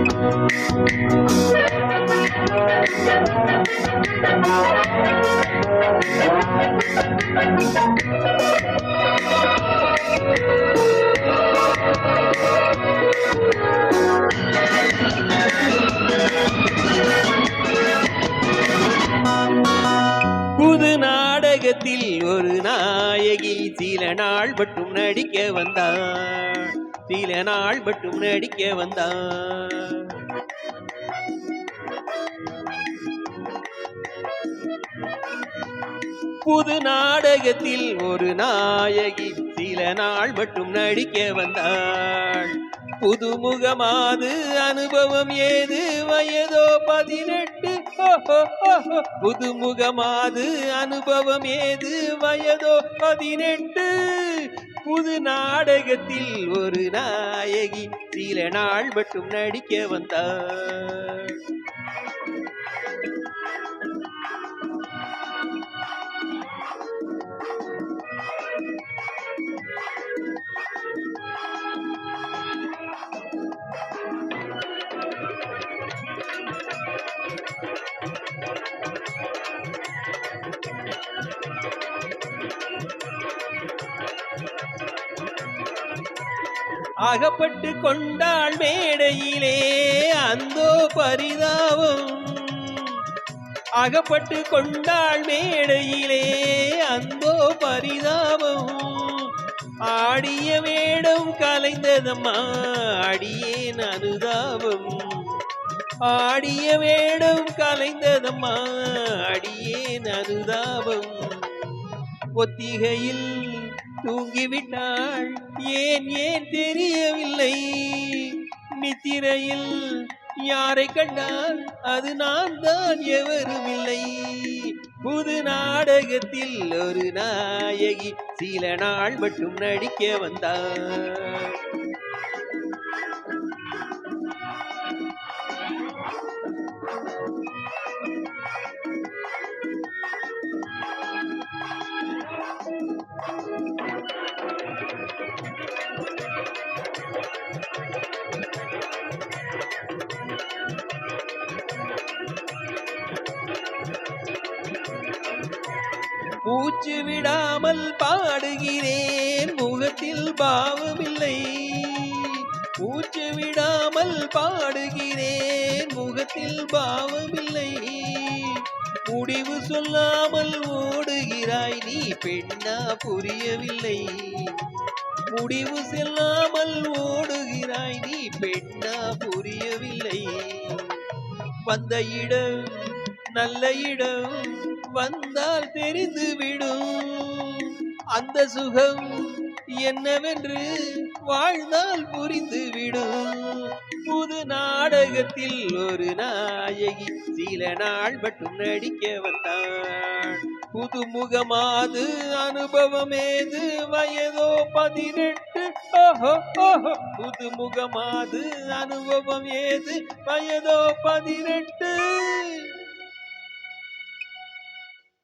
புது நாடகத்தில் ஒரு நாயகி சில நாள் மட்டும் நடிக்க வந்தாள், சில நாள் மட்டும் நடிக்க வந்தாள். புது நாடகத்தில் ஒரு நாயகி சில நாள் மட்டும் நடிக்க வந்தாள். புதுமுகமாது அனுபவம் ஏது, வயதோ 18. புதுமுகமாது அனுபவம் ஏது, வயதோ 18. புது நாடகத்தில் ஒரு நாயகி சில நாள் மட்டும் நடிக்க வந்தாள். அகப்பட்டு கொண்டாள் மேடையிலே அந்தோ பரிதாபம், அகப்பட்டு கொண்டாள் மேடையிலே அந்தோ பரிதாபம். ஆடிய வேடம் கலைந்ததம்மா அடியேன் அனுதாபம், ஆடிய வேடம் கலைந்ததம்மா அடியேன் அனுதாபம். ஒத்திகையில் தூங்கிவிட்டாள் ஏன் ஏன் தெரியவில்லை, நித்திரையில் யாரை கண்டால் அது நான் தான் எவரும் இல்லை. புது நாடகத்தில் ஒரு நாயகி சில நாள் மட்டும் நடிக்க வந்தாள். மூச்சு விடாமல் பாடுகிறேன் முகத்தில் பாவமில்லை, மூச்சு விடாமல் பாடுகிறேன் முகத்தில் பாவமில்லை. முடிவு சொல்லாமல் ஓடுகிறாய் நீ பெண்ணா புரியவில்லை, முடிவு சொல்லாமல் ஓடுகிறாய் நீ பெண்ணா புரியவில்லை. வந்த இடம் நல்ல இடம் வந்தால் தெரிந்துவிடும், அந்த சுகம் என்னவென்று வாழ்ந்தால் புரிந்துவிடும். புது நாடகத்தில் ஒரு நாயகி சில நாள் மட்டும் நடிக்க வந்தாள். புதுமுகமாது அனுபவம் ஏது, வயதோ 18. புதுமுகமாது அனுபவம் ஏது, வயதோ 18.